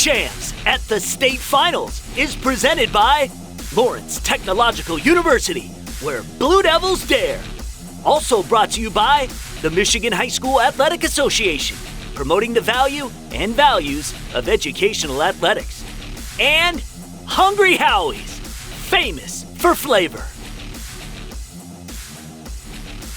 CHAMPS at the state finals is presented by Lawrence Technological University, where Blue Devils dare. Also brought to you by the Michigan High School Athletic Association, promoting the value and values of educational athletics. And Hungry Howie's, famous for flavor.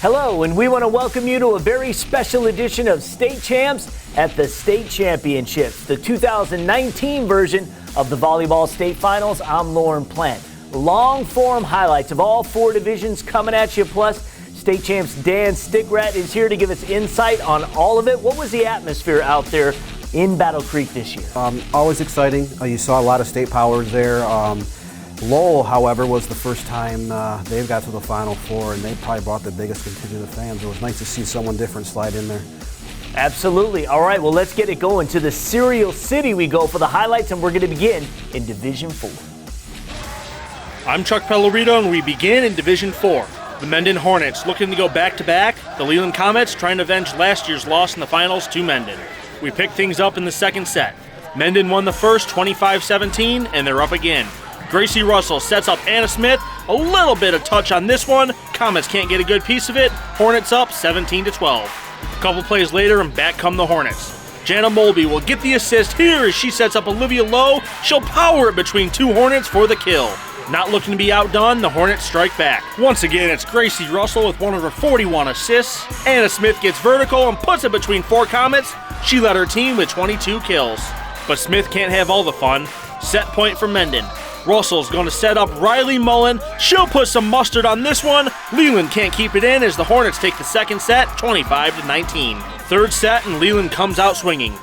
Hello, and we want to welcome you to a very special edition of State Champs at the State Championships, the 2019 version of the Volleyball State Finals. I'm Lauren Plant. Long-form highlights of all four divisions coming at you, plus State Champs Dan Stickrat is here to give us insight on all of it. What was the atmosphere out there in Battle Creek this year? Always exciting. You saw a lot of state powers there. Lowell, however, was the first time they've got to the Final Four, and they probably brought the biggest contingent of fans. It was nice to see someone different slide in there. Absolutely. All right, well, let's get it going. To the Cereal City we go for the highlights, and we're going to begin in Division 4. I'm Chuck Pellerito, and we begin in Division 4. The Mendon Hornets looking to go back-to-back. The Leland Comets trying to avenge last year's loss in the finals to Mendon. We pick things up in the second set. Mendon won the first 25-17, and they're up again. Gracie Russell sets up Anna Smith. A little bit of touch on this one. Comets can't get a good piece of it. Hornets up 17-12. A couple plays later, and back come the Hornets. Jana Mulby will get the assist here as she sets up Olivia Lowe. She'll power it between two Hornets for the kill. Not looking to be outdone, the Hornets strike back. Once again, it's Gracie Russell with one of her 41 assists. Anna Smith gets vertical and puts it between four Comets. She led her team with 22 kills. But Smith can't have all the fun. Set point for Mendon. Russell's going to set up Riley Mullen. She'll put some mustard on this one. Leland can't keep it in as the Hornets take the second set, 25-19. Third set, and Leland comes out swinging.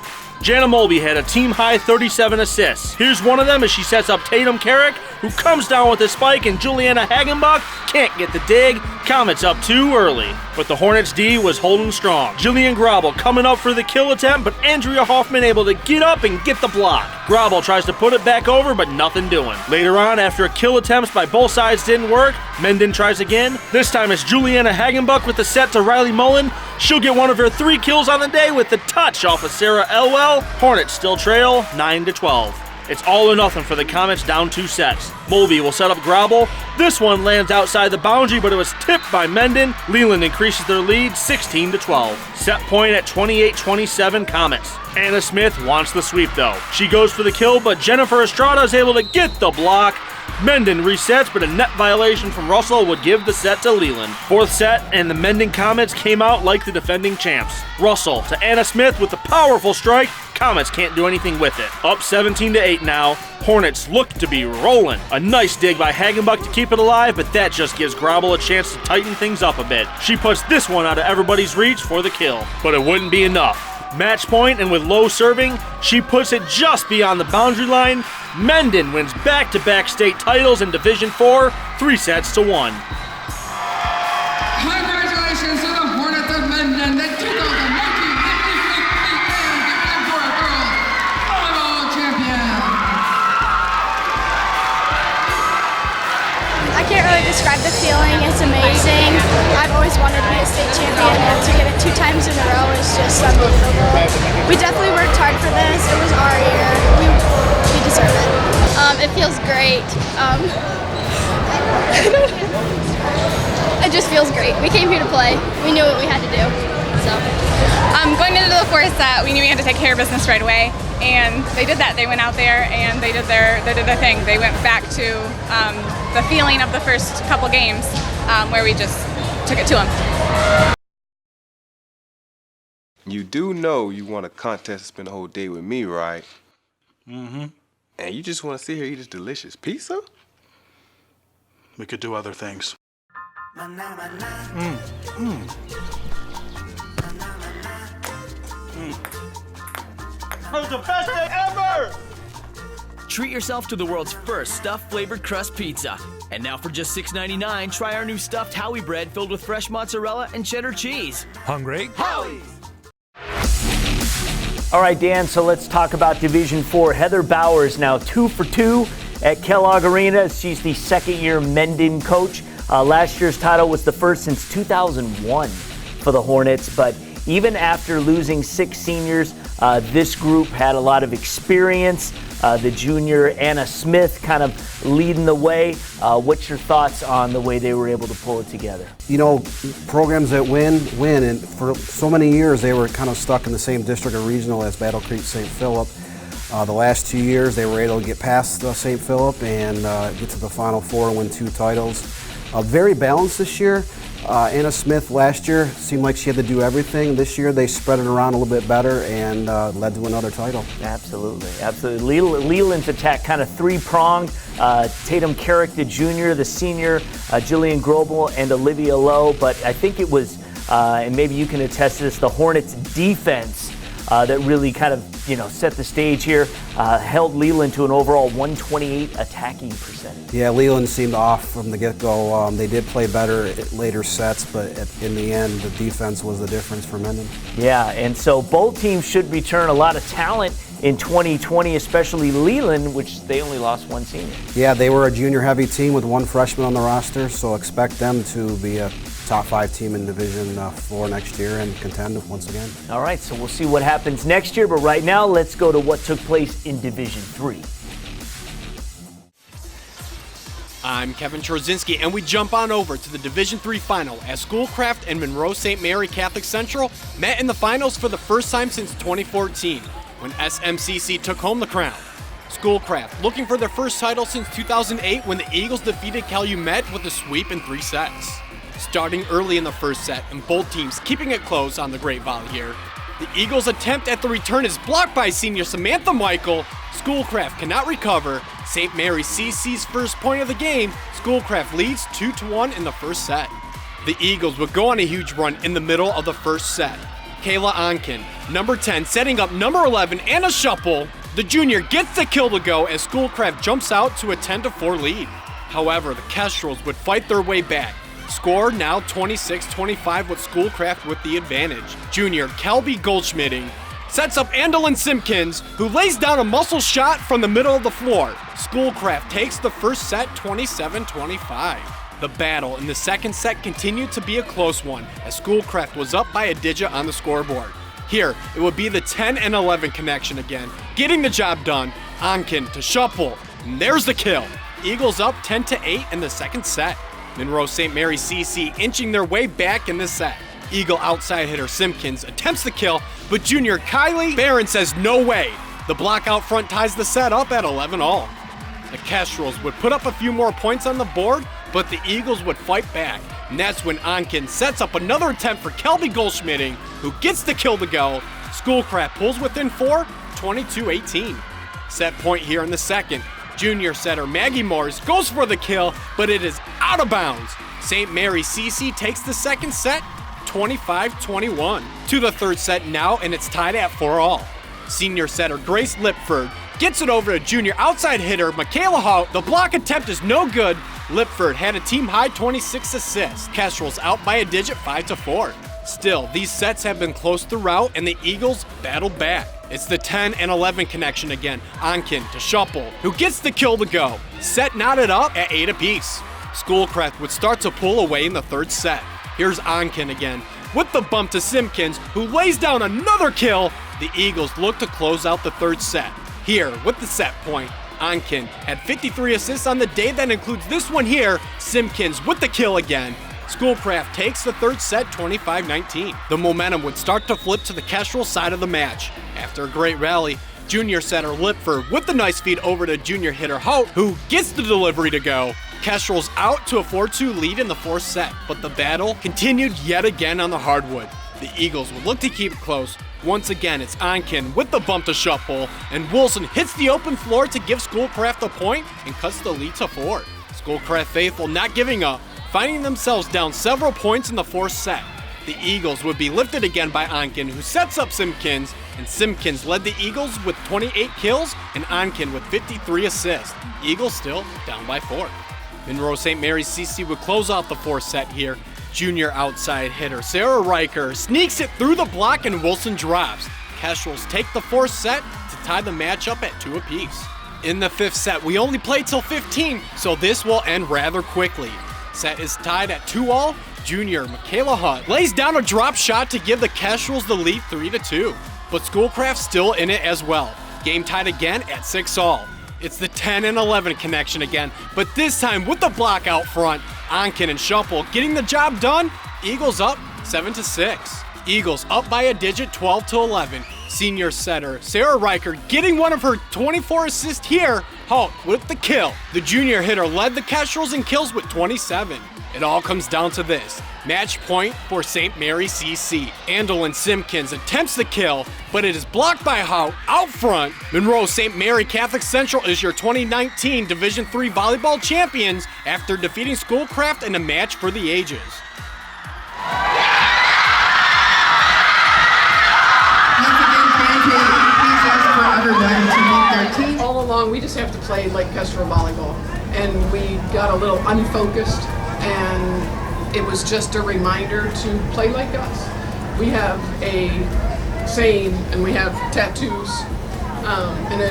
Jana Mulby had a team-high 37 assists. Here's one of them as she sets up Tatum Carrick, who comes down with a spike, and Juliana Hagenbach can't get the dig. Comets up too early. But the Hornets D was holding strong. Jillian Grobel coming up for the kill attempt, but Andrea Hoffman able to get up and get the block. Grobel tries to put it back over, but nothing doing. Later on, after a kill attempts by both sides didn't work, Mendon tries again. This time it's Juliana Hagenbach with the set to Riley Mullen. She'll get one of her 3 kills on the day with the touch off of Sarah Elwell. Hornets still trail 9-12. It's all or nothing for the Comets down 2 sets. Mulvey will set up Grobel. This one lands outside the boundary, but it was tipped by Mendon. Leland increases their lead 16-12. Set point at 28-27 Comets. Anna Smith wants the sweep though. She goes for the kill, but Jennifer Estrada is able to get the block. Mendon resets, but a net violation from Russell would give the set to Leland. Fourth set, and the Mendon Comets came out like the defending champs. Russell to Anna Smith with the powerful strike. Comets can't do anything with it. Up 17-8 now. Hornets look to be rolling. A nice dig by Hagenbach to keep it alive, but that just gives Grobel a chance to tighten things up a bit. She puts this one out of everybody's reach for the kill, but it wouldn't be enough. Match point, and with Low serving, she puts it just beyond the boundary line. Mendon wins back-to-back state titles in Division 4, 3-1. Congratulations to the Hornets of Mendon, the 2019 Division 4 Girls Volleyball Champion. I can't really describe the feeling. It's amazing. I've always wanted to be a state champion, and to get it 2 times in a row is just unbelievable. We definitely worked hard for this. It was our year. We deserve it. It feels great. It just feels great. We came here to play. We knew what we had to do. So, going into the fourth set, we knew we had to take care of business right away, and they did that. They went out there and they did their thing. They went back to the feeling of the first couple games, where we just took it to them. You do know you want a contest to spend the whole day with me, right? Mm-hmm. And you just want to sit here and eat this delicious pizza? We could do other things. That was the best day ever! Treat yourself to the world's first stuffed flavored crust pizza. And now for just $6.99, try our new stuffed Howie bread filled with fresh mozzarella and cheddar cheese. Hungry? Howie's! All right, Dan, so let's talk about Division 4. Heather Bowers now 2 for 2 at Kellogg Arena. She's the second-year Mendon coach. Last year's title was the first since 2001 for the Hornets, but even after losing 6 seniors, this group had a lot of experience. The junior Anna Smith kind of leading the way. What's your thoughts on the way they were able to pull it together? You know, programs that win, and for so many years they were kind of stuck in the same district or regional as Battle Creek St. Philip. The last 2 years they were able to get past St. Philip and get to the Final Four and win 2 titles. Very balanced this year. Anna Smith last year seemed like she had to do everything. This year they spread it around a little bit better and led to another title. Absolutely, absolutely. Leland's attack kind of 3-pronged. Tatum Carrick, the junior, the senior, Jillian Grobel, and Olivia Lowe. But I think it was, and maybe you can attest to this, the Hornets' defense that really kind of set the stage here, held Leland to an overall 128 attacking percentage. Yeah, Leland seemed off from the get-go. They did play better at later sets, but in the end, the defense was the difference for Mendon. Yeah, and so both teams should return a lot of talent in 2020, especially Leland, which they only lost 1 senior. Yeah, they were a junior-heavy team with 1 freshman on the roster, so expect them to be a top 5 team in Division 4 next year and contend once again. All right, so we'll see what happens next year, but right now let's go to what took place in Division 3. I'm Kevin Trozinski, and we jump on over to the Division 3 final as Schoolcraft and Monroe St. Mary Catholic Central met in the finals for the first time since 2014, when SMCC took home the crown. Schoolcraft looking for their first title since 2008 when the Eagles defeated Calumet with a sweep in 3 sets. Starting early in the first set and both teams keeping it close on the great volley here, the Eagles' attempt at the return is blocked by senior Samantha Michael. Schoolcraft cannot recover. St. Mary CC's first point of the game. Schoolcraft leads 2-1 in the first set. The Eagles would go on a huge run in the middle of the first set. Kayla Onken, number 10, setting up number 11, Anna Schuppel. The junior gets the kill to go as Schoolcraft jumps out to a 10-4 lead. However, the Kestrels would fight their way back. Score now 26-25 with Schoolcraft with the advantage. Junior Kelby Goldschmidting sets up Andalyn Simpkins, who lays down a muscle shot from the middle of the floor. Schoolcraft takes the first set 27-25. The battle in the second set continued to be a close one as Schoolcraft was up by a digit on the scoreboard. Here, it would be the 10 and 11 connection again, getting the job done. Onken to Schuppel, and there's the kill. Eagles up 10-8 in the second set. Monroe St. Mary CC inching their way back in the set. Eagle outside hitter Simpkins attempts the kill, but junior Kylie Barron says no way. The block out front ties the set up at 11-all. The Kestrels would put up a few more points on the board, but the Eagles would fight back. And that's when Onken sets up another attempt for Kelby Goldschmidting, who gets the kill to go. Schoolcraft pulls within 4, 22-18. Set point here in the second. Junior setter Maggie Morris goes for the kill, but it is out of bounds. St. Mary CC takes the second set, 25-21. To the third set now, and it's tied at 4-all. Senior setter Grace Lipford gets it over to junior outside hitter Michaela Hout. The block attempt is no good. Lipford had a team-high 26 assists. Kestrels out by a digit 5-4. Still, these sets have been close throughout, and the Eagles battled back. It's the 10 and 11 connection again. Onken to Schuppel, who gets the kill to go. Set knotted up at 8 apiece. Schoolcraft would start to pull away in the third set. Here's Onken again with the bump to Simpkins, who lays down another kill. The Eagles look to close out the third set. Here, with the set point, Onken had 53 assists on the day. That includes this one here. Simpkins with the kill again. Schoolcraft takes the third set 25-19. The momentum would start to flip to the Kestrel side of the match. After a great rally, junior setter Lipford with the nice feed over to junior hitter Hout, who gets the delivery to go. Kestrel's out to a 4-2 lead in the fourth set, but the battle continued yet again on the hardwood. The Eagles would look to keep it close. Once again, it's Onken with the bump to Schuppel, and Wilson hits the open floor to give Schoolcraft a point and cuts the lead to 4. Schoolcraft faithful not giving up, finding themselves down several points in the fourth set. The Eagles would be lifted again by Onken, who sets up Simpkins, and Simpkins led the Eagles with 28 kills and Onken with 53 assists. Eagles still down by 4. Monroe St. Mary's CC would close out the fourth set here. Junior outside hitter Sarah Riker sneaks it through the block and Wilson drops. Kestrels take the fourth set to tie the match up at 2 apiece. In the fifth set, we only played till 15, so this will end rather quickly. Set is tied at 2-all, Junior Michaela Hunt lays down a drop shot to give the Kestrels the lead 3-2. But Schoolcraft's still in it as well. Game tied again at 6-all. It's the 10 and 11 connection again, but this time with the block out front. Onken and Shuffle getting the job done. Eagles up 7-6. Eagles up by a digit 12-11. Senior setter Sarah Riker getting one of her 24 assists here. Halt with the kill. The junior hitter led the Kestrels in kills with 27. It all comes down to this. Match point for St. Mary CC. Andolyn Simpkins attempts the kill, but it is blocked by Hout out front. Monroe St. Mary Catholic Central is your 2019 Division III volleyball champions after defeating Schoolcraft in a match for the ages. All along, we just have to play like Kestrel volleyball, and we got a little unfocused, and it was just a reminder to play like us. We have a saying, and we have tattoos, and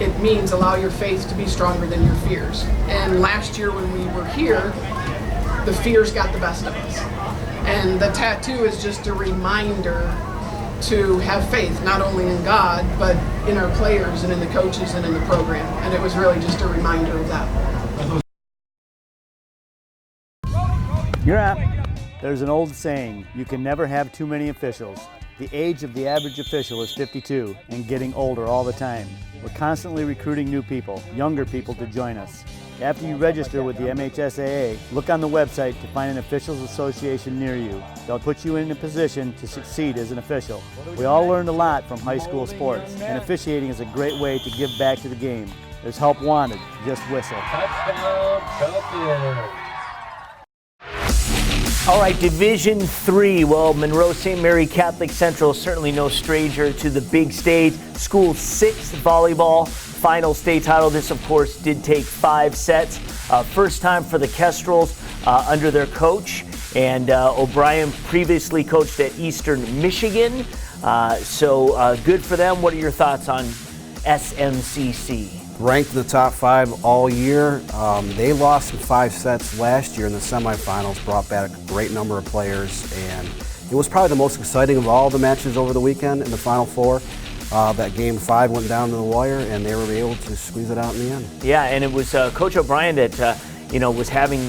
it means allow your faith to be stronger than your fears. And last year when we were here, the fears got the best of us, and the tattoo is just a reminder to have faith, not only in God, but in our players and in the coaches and in the program. And it was really just a reminder of that. You're up. There's an old saying, you can never have too many officials. The age of the average official is 52 and getting older all the time. We're constantly recruiting new people, younger people to join us. After you register with the MHSAA, look on the website to find an officials association near you. They'll put you in a position to succeed as an official. We all learned a lot from high school sports, and officiating is a great way to give back to the game. There's help wanted, just whistle. Touchdown, Champions! All right, Division III. Well, Monroe St. Mary Catholic Central is certainly no stranger to the big stage. School's 6th volleyball final state title. This, of course, did take 5 sets. First time for the Kestrels under their coach. And O'Brien previously coached at Eastern Michigan. So good for them. What are your thoughts on SMCC? Ranked in the top 5 all year. They lost in 5 sets last year in the semifinals, brought back a great number of players, and it was probably the most exciting of all the matches over the weekend in the Final Four. That game 5 went down to the wire, and they were able to squeeze it out in the end. Yeah, and it was Coach O'Brien that was having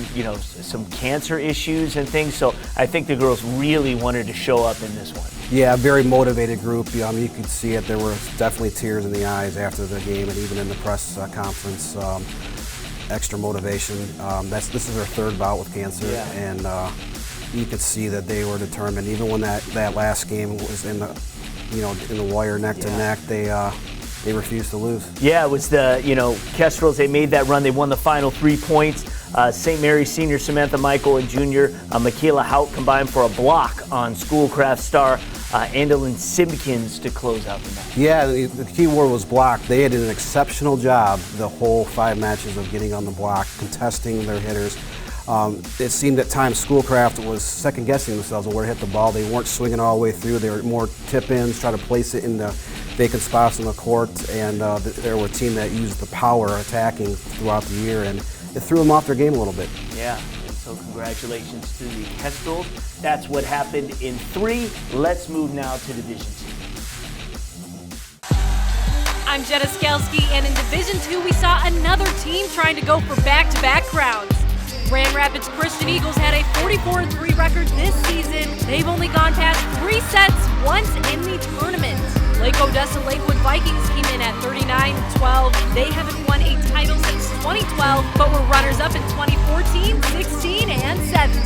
some cancer issues and things, so I think the girls really wanted to show up in this one. Yeah, a very motivated group. You could see it. There were definitely tears in the eyes after the game, and even in the press conference. Extra motivation. This is their 3rd bout with cancer, yeah. And you could see that they were determined. Even when that last game was in the wire neck to neck, they refused to lose. Yeah, it was the Kestrels. They made that run. They won the final 3 points. St. Mary's senior Samantha Michael and junior Michaela Hout combined for a block on Schoolcraft star Andolyn Simpkins to close out the match. Yeah, the key word was block. They did an exceptional job the whole 5 matches of getting on the block, contesting their hitters. It seemed at times Schoolcraft was second-guessing themselves on where to hit the ball. They weren't swinging all the way through. They were more tip-ins, try to place it in the vacant spots on the court, and they were a team that used the power attacking throughout the year, and it threw them off their game a little bit. Yeah, and so congratulations to the Kestrels. That's what happened in 3. Let's move now to Division 2. I'm Jetta Skelski, and in Division 2 we saw another team trying to go for back-to-back crowns. Grand Rapids Christian Eagles had a 44-3 record this season. They've only gone past 3 sets once in the tournament. Lake Odessa Lakewood Vikings came in at 39-12. They haven't won a title since 2012, but were runners-up in 2014, 16, and 17.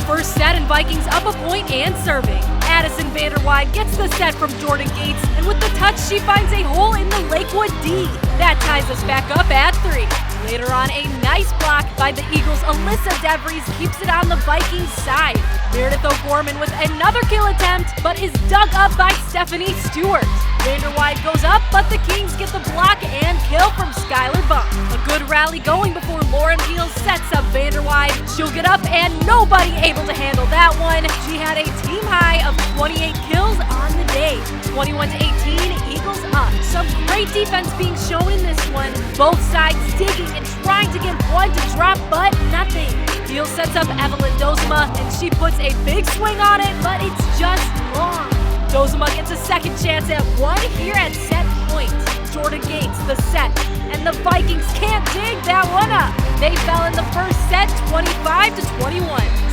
First set, and Vikings up a point and serving. Addison Vanderwide gets the set from Jordan Gates, and with the touch, she finds a hole in the Lakewood D. That ties us back up at 3. Later on, a nice block by the Eagles' Alyssa DeVries keeps it on the Vikings' side. Meredith O'Gorman with another kill attempt, but is dug up by Stephanie Stewart. Vanderwide goes up, but the Kings get the block and kill from Skylar Bunk. A good rally going before Lauren Beal sets up Vanderwide. She'll get up, and nobody able to handle that one. She had a team high of 28 kills on the day. 21-18, Eagles up. Some great defense being shown in this one. Both sides digging and trying to get one to drop, but nothing. Steele sets up Evelyn Dozema, and she puts a big swing on it, but it's just long. Dozema gets a second chance at one here at set point. Jordan Gates, the set, and the Vikings can't dig that one up. They fell in the first set, 25-21.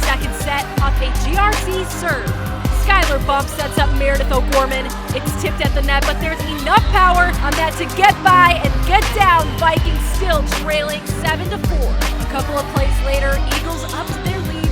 Second set off a GRC serve. Skylar Bump sets up Meredith O'Gorman. It's tipped at the net, but there's enough power on that to get by and get down. Vikings still trailing 7-4. A couple of plays later, Eagles up to their lead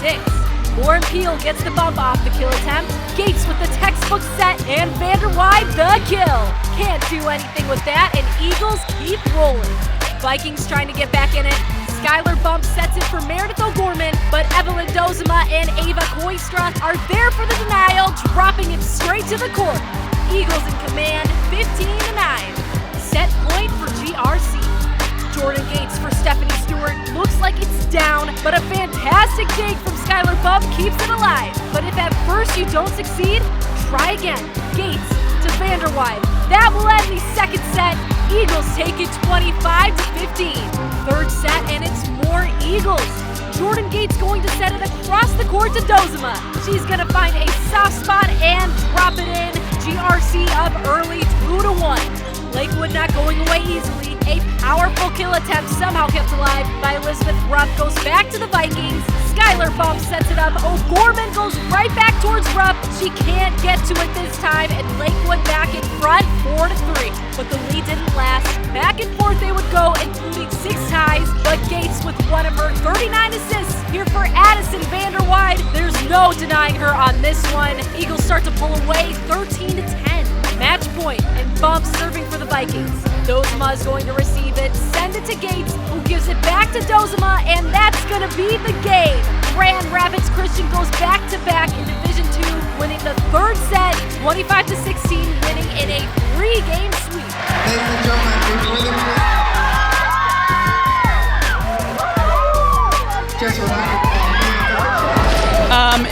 10-6. Lauren Peel gets the bump off the kill attempt. Gates with the textbook set, and Vanderwide the kill. Can't do anything with that, and Eagles keep rolling. Vikings trying to get back in it. Skylar Bump sets it for Meredith O'Gorman, but Evelyn Dozema and Ava Koistra are there for the denial, dropping it straight to the court. Eagles in command, 15-9. Set point for GRC. Jordan Gates for Stephanie Stewart. Looks like it's down, but a fantastic dig from Skylar Bump keeps it alive. But if at first you don't succeed, try again. Gates to Vanderwide. That will end the second set. Eagles take it 25-15. Third set, and it's more Eagles. Jordan Gates going to set it across the court to Dozema. She's gonna find a soft spot and drop it in. GRC up early, 2-1. Lakewood not going away easily. A powerful kill attempt somehow kept alive by Elizabeth Rupp goes back to the Vikings. Skylar Bump sets it up. O'Gorman goes right back towards Rupp. She can't get to it this time, and Lakewood back in front, 4-3. But the lead didn't last. Back and forth they would go, including 6 ties. But Gates with one of her 39 assists here for Addison Vanderwide. There's no denying her on this one. Eagles start to pull away, 13-10. Match point, and Bump serving for the Vikings. Dozema is going to receive it, send it to Gates, who gives it back to Dozema, and that's going to be the game. Grand Rapids Christian goes back-to-back in Division II, winning the third set, 25-16, winning in a 3-game sweep. Ladies and gentlemen, before the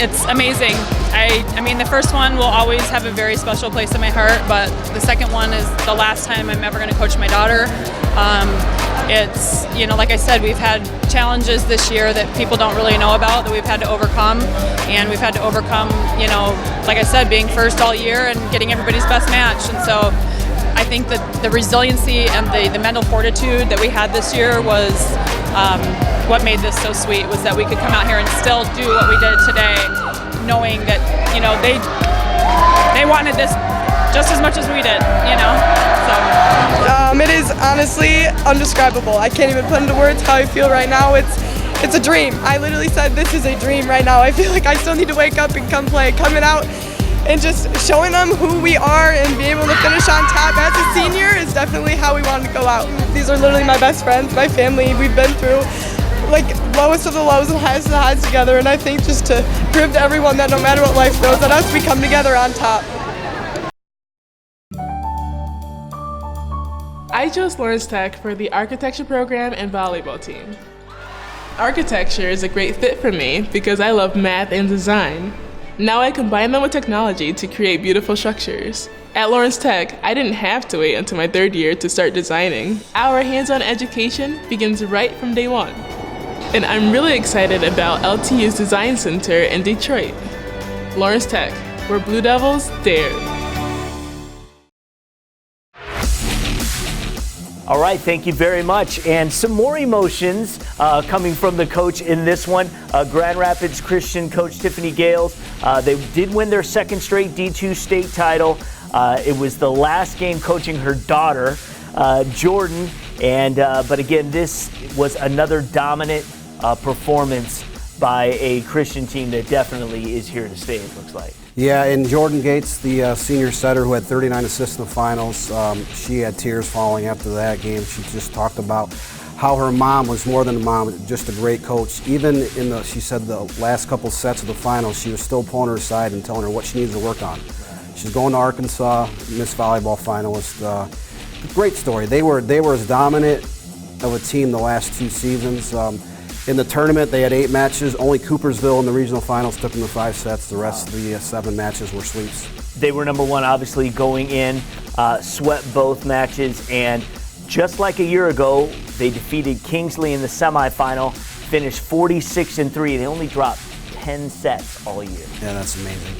It's amazing. I mean, the first one will always have a very special place in my heart, but the second one is the last time I'm ever going to coach my daughter. It's, like I said, we've had challenges this year that people don't really know about that we've had to overcome, and we've had to overcome, like I said, being first all year and getting everybody's best match. And so I think that the resiliency and the mental fortitude that we had this year was what made this so sweet, was that we could come out here and still do what we did today, knowing that, they wanted this just as much as we did, So. It is honestly undescribable. I can't even put into words how I feel right now. It's a dream. I literally said this is a dream right now. I feel like I still need to wake up and come play. Coming out and just showing them who we are and being able to finish on top as a senior is definitely how we wanted to go out. These are literally my best friends, my family. We've been through lowest of the lows and highest of the highs together, and I think just to prove to everyone that no matter what life throws at us, we come together on top. I chose Lawrence Tech for the architecture program and volleyball team. Architecture is a great fit for me because I love math and design. Now I combine them with technology to create beautiful structures. At Lawrence Tech, I didn't have to wait until my third year to start designing. Our hands-on education begins right from day one. And I'm really excited about LTU's Design Center in Detroit. Lawrence Tech, where Blue Devils dare. All right, thank you very much. And some more emotions coming from the coach in this one. Grand Rapids Christian coach Tiffany Gales. They did win their second straight D2 state title. It was the last game coaching her daughter, Jordan. But again, this was another dominant performance by a Christian team that definitely is here to stay, it looks like. Yeah, and Jordan Gates, the senior setter who had 39 assists in the finals, she had tears falling after that game. She just talked about how her mom was more than a mom, just a great coach. Even in she said the last couple sets of the finals, she was still pulling her aside and telling her what she needs to work on. She's going to Arkansas, Miss Volleyball finalist. Great story. They were as dominant of a team the last 2 seasons. In the tournament, they had 8 matches. Only Coopersville in the regional finals took them to 5 sets. The rest of the 7 matches were sweeps. They were number one, obviously, going in, swept both matches, and just like a year ago, they defeated Kingsley in the semifinal, finished 46-3. They only dropped 10 sets all year. Yeah, that's amazing.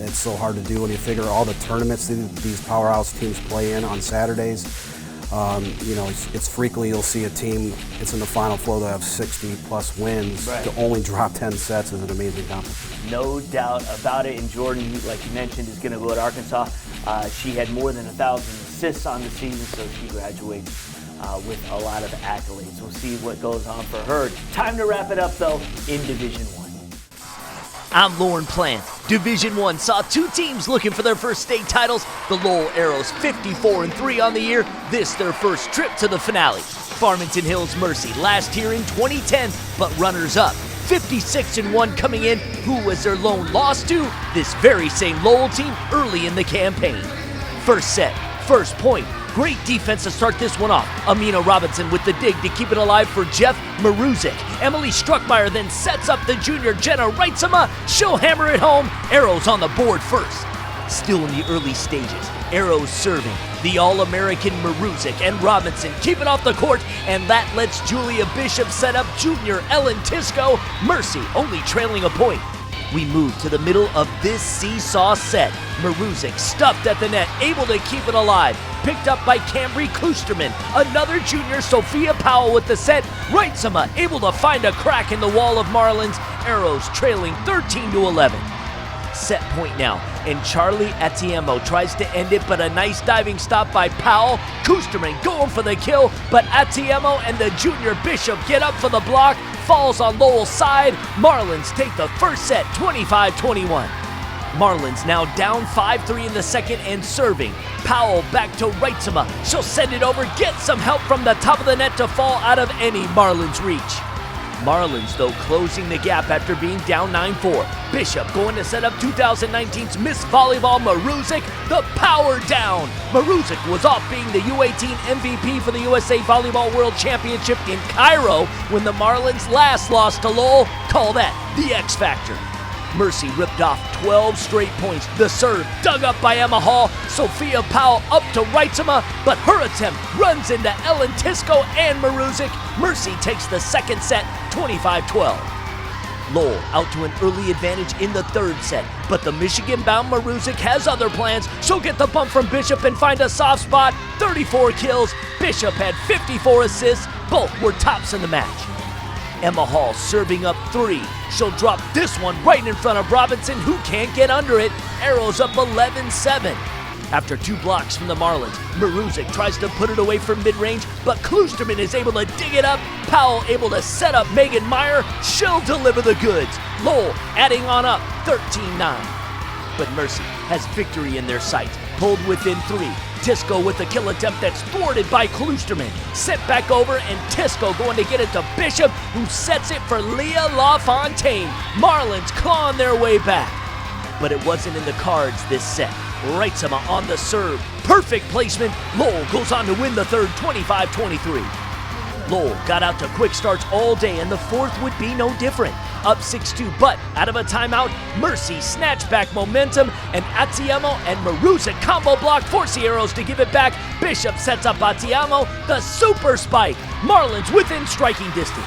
It's so hard to do when you figure all the tournaments these powerhouse teams play in on Saturdays. You know, it's frequently you'll see a team, it's in the Final Four, they'll have 60-plus wins. Right. To only drop 10 sets is an amazing accomplishment. No doubt about it. And Jordan, like you mentioned, is going to go to Arkansas. She had more than 1,000 assists on the season, so she graduates with a lot of accolades. We'll see what goes on for her. Time to wrap it up, though, in Division I. I'm Lauren Plant. Division I saw two teams looking for their first state titles. The Lowell Arrows 54-3 on the year. This their first trip to the finale. Farmington Hills Mercy last year in 2010, but runners-up. 56-1 coming in, who was their lone loss to? This very same Lowell team early in the campaign. First set, first point. Great defense to start this one off. Amina Robinson with the dig to keep it alive for Jeff Maruzik. Emily Struckmeyer then sets up the junior Jenna Reitzema. She'll hammer it home. Arrows on the board first. Still in the early stages. Arrows serving. The All-American Maruzik and Robinson keep it off the court, and that lets Julia Bishop set up junior Ellen Tisco. Mercy only trailing a point. We move to the middle of this seesaw set. Maruzik stuffed at the net, able to keep it alive. Picked up by Cambry Klusterman. Another junior, Sophia Powell with the set. Reitzema able to find a crack in the wall of Marlins. Arrows trailing 13-11. Set point now, and Charlie Atiemo tries to end it, but a nice diving stop by Powell. Kusterman going for the kill, but Atiemo and the junior Bishop get up for the block. Falls on Lowell's side. Marlins take the first set, 25-21. Marlins now down 5-3 in the second and serving. Powell back to Reitzema. She'll send it over, get some help from the top of the net to fall out of any Marlins reach. Marlins, though, closing the gap after being down 9-4. Bishop going to set up 2019's Miss Volleyball Maruzik. The power down. Maruzik was off being the U18 MVP for the USA Volleyball World Championship in Cairo when the Marlins last lost to Lowell. Call that the X Factor. Mercy ripped off 12 straight points. The serve dug up by Emma Hall. Sophia Powell up to Reitzema, but her attempt runs into Ellen Tisco and Maruzik. Mercy takes the second set, 25-12. Lowell out to an early advantage in the third set, but the Michigan-bound Maruzik has other plans. She'll get the bump from Bishop and find a soft spot. 34 kills. Bishop had 54 assists. Both were tops in the match. Emma Hall serving up 3. She'll drop this one right in front of Robinson, who can't get under it. Arrows up 11-7. After 2 blocks from the Marlins, Maruzik tries to put it away from mid-range, but Klusterman is able to dig it up. Powell able to set up Megan Meyer. She'll deliver the goods. Lowell adding on up 13-9. But Mercy has victory in their sights. Pulled within 3. Tisco with the kill attempt that's thwarted by Klusterman. Sent back over, and Tisco going to get it to Bishop, who sets it for Leah LaFontaine. Marlins clawing their way back. But it wasn't in the cards this set. Reitzema on the serve. Perfect placement. Lowell goes on to win the third, 25-23. Lowell got out to quick starts all day, and the fourth would be no different. Up 6-2, but out of a timeout, Mercy snatched back momentum, and Atiemo and Maruzik combo block force the Arrows to give it back. Bishop sets up Atiemo, the super spike. Marlins within striking distance.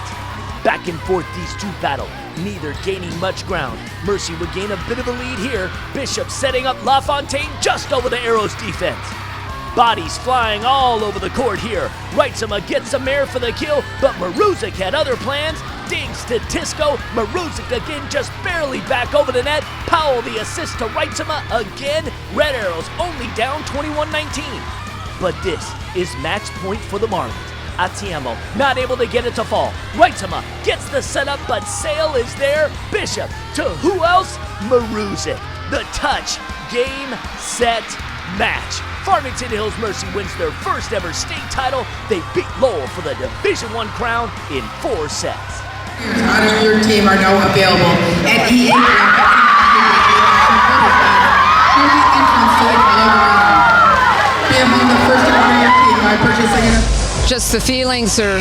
Back and forth these two battle, neither gaining much ground. Mercy would gain a bit of a lead here. Bishop setting up LaFontaine just over the Arrows defense. Bodies flying all over the court here. Reitzema gets some air for the kill, but Maruzik had other plans. Digs to Tisco. Maruzik again just barely back over the net. Powell the assist to Reitzema again. Red Arrows only down 21-19. But this is match point for the Marlins. Atiemo not able to get it to fall. Reitzema gets the setup, but Sale is there. Bishop to who else? Maruzik. The touch, game, set, match. Farmington Hills Mercy wins their first ever state title. They beat Lowell for the Division I crown in 4 sets. Out of your team are now available at EA. Be among the first to come your team by purchasing. Just the feelings are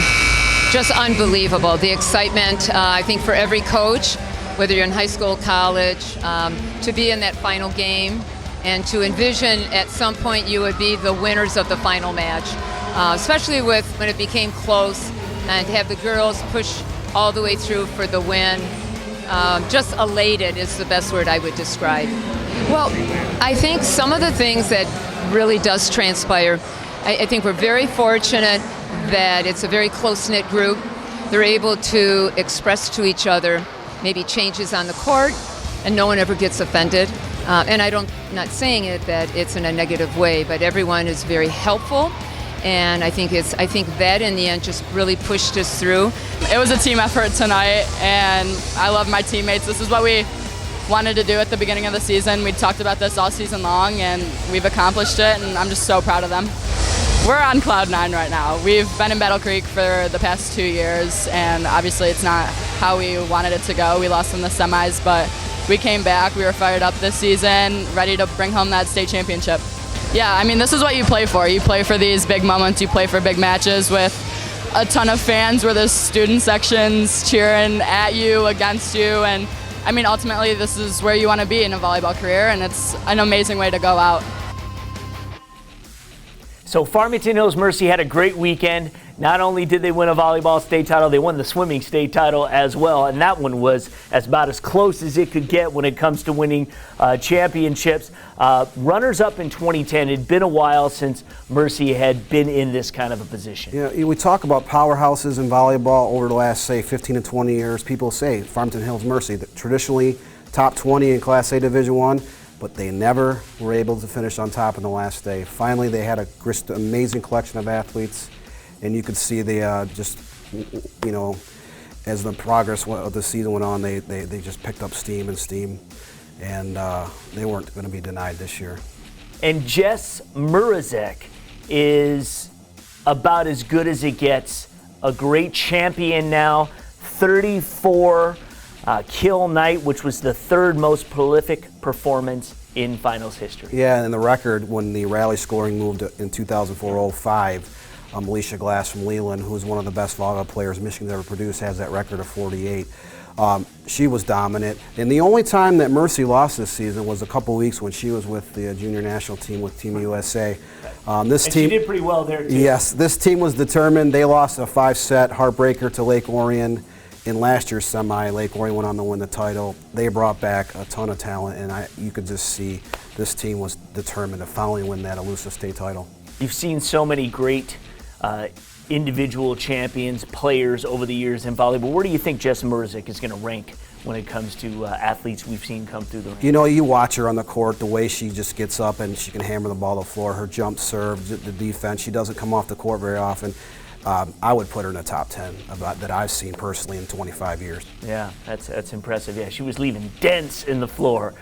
just unbelievable. The excitement, I think for every coach, whether you're in high school, college, to be in that final game and to envision at some point you would be the winners of the final match, especially with when it became close, and to have the girls push all the way through for the win. Just elated is the best word I would describe. Well, I think some of the things that really does transpire, I think we're very fortunate that it's a very close-knit group. They're able to express to each other maybe changes on the court, and no one ever gets offended. And I'm not saying it that it's in a negative way, but everyone is very helpful. And I think that in the end just really pushed us through. It was a team effort tonight, and I love my teammates. This is what we wanted to do at the beginning of the season. We talked about this all season long, and we've accomplished it, and I'm just so proud of them. We're on cloud 9 right now. We've been in Battle Creek for the past 2 years, and obviously it's not how we wanted it to go. We lost in the semis, but we came back. We were fired up this season, ready to bring home that state championship. Yeah, I mean, this is what you play for. You play for these big moments. You play for big matches with a ton of fans where there's student sections cheering at you, against you, and I mean, ultimately, this is where you want to be in a volleyball career, and it's an amazing way to go out. So Farmington Hills Mercy had a great weekend. Not only did they win a volleyball state title, they won the swimming state title as well. And that one was about as close as it could get when it comes to winning championships. Runners-up in 2010. It had been a while since Mercy had been in this kind of a position. Yeah, we talk about powerhouses in volleyball over the last, say, 15 to 20 years. People say Farmington Hills Mercy, traditionally top 20 in Class A Division I, but they never were able to finish on top in the last day. Finally, they had an amazing collection of athletes, and you could see they as the progress of the season went on, they just picked up steam, and they weren't going to be denied this year. And Jess Murazek is about as good as it gets. A great champion now, 34 kill night, which was the third most prolific performance in finals history. Yeah, and the record when the rally scoring moved in 2004-05, Alicia Glass from Leland, who is one of the best volleyball players Michigan's ever produced, has that record of 48. She was dominant, and the only time that Mercy lost this season was a couple weeks when she was with the junior national team with Team USA. She did pretty well there too. Yes, this team was determined. They lost a 5-set heartbreaker to Lake Orion. In last year's semi, Lake Orion went on to win the title. They brought back a ton of talent, and you could just see this team was determined to finally win that elusive state title. You've seen so many great individual champions, players over the years in volleyball. Where do you think Jess Murazek is going to rank when it comes to athletes we've seen come through the ring? You know, you watch her on the court, the way she just gets up and she can hammer the ball to the floor, her jump serve, the defense. She doesn't come off the court very often. I would put her in the top 10 that I've seen personally in 25 years. Yeah, that's impressive. Yeah, she was leaving dents in the floor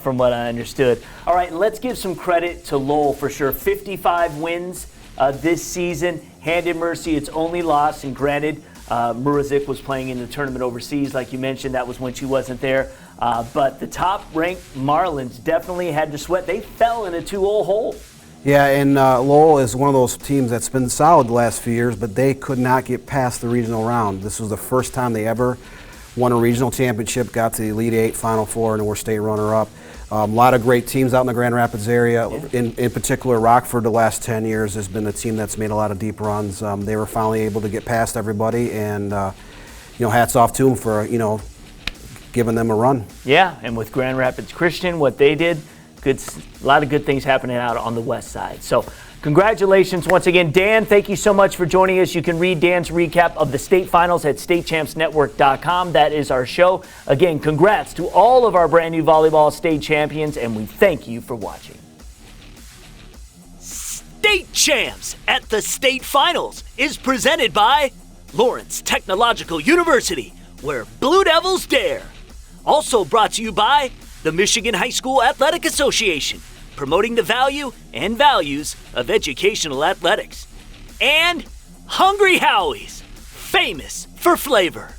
from what I understood. All right, let's give some credit to Lowell for sure. 55 wins this season. Hand in Mercy, its only loss, and granted, Murazek was playing in the tournament overseas, like you mentioned. That was when she wasn't there. But the top-ranked Marlins definitely had to sweat. They fell in a 2-0 hole. Yeah, and Lowell is one of those teams that's been solid the last few years, but they could not get past the regional round. This was the first time they ever won a regional championship, got to the Elite Eight, Final Four, and were state runner-up. A lot of great teams out in the Grand Rapids area. In particular, Rockford the last 10 years has been the team that's made a lot of deep runs. They were finally able to get past everybody, and hats off to them for giving them a run. Yeah, and with Grand Rapids Christian, what they did, a lot of good things happening out on the west side. So congratulations once again. Dan, thank you so much for joining us. You can read Dan's recap of the state finals at statechampsnetwork.com. That is our show. Again, congrats to all of our brand new volleyball state champions, and we thank you for watching. State Champs at the State Finals is presented by Lawrence Technological University, where Blue Devils dare. Also brought to you by the Michigan High School Athletic Association, promoting the value and values of educational athletics. And Hungry Howie's, famous for flavor.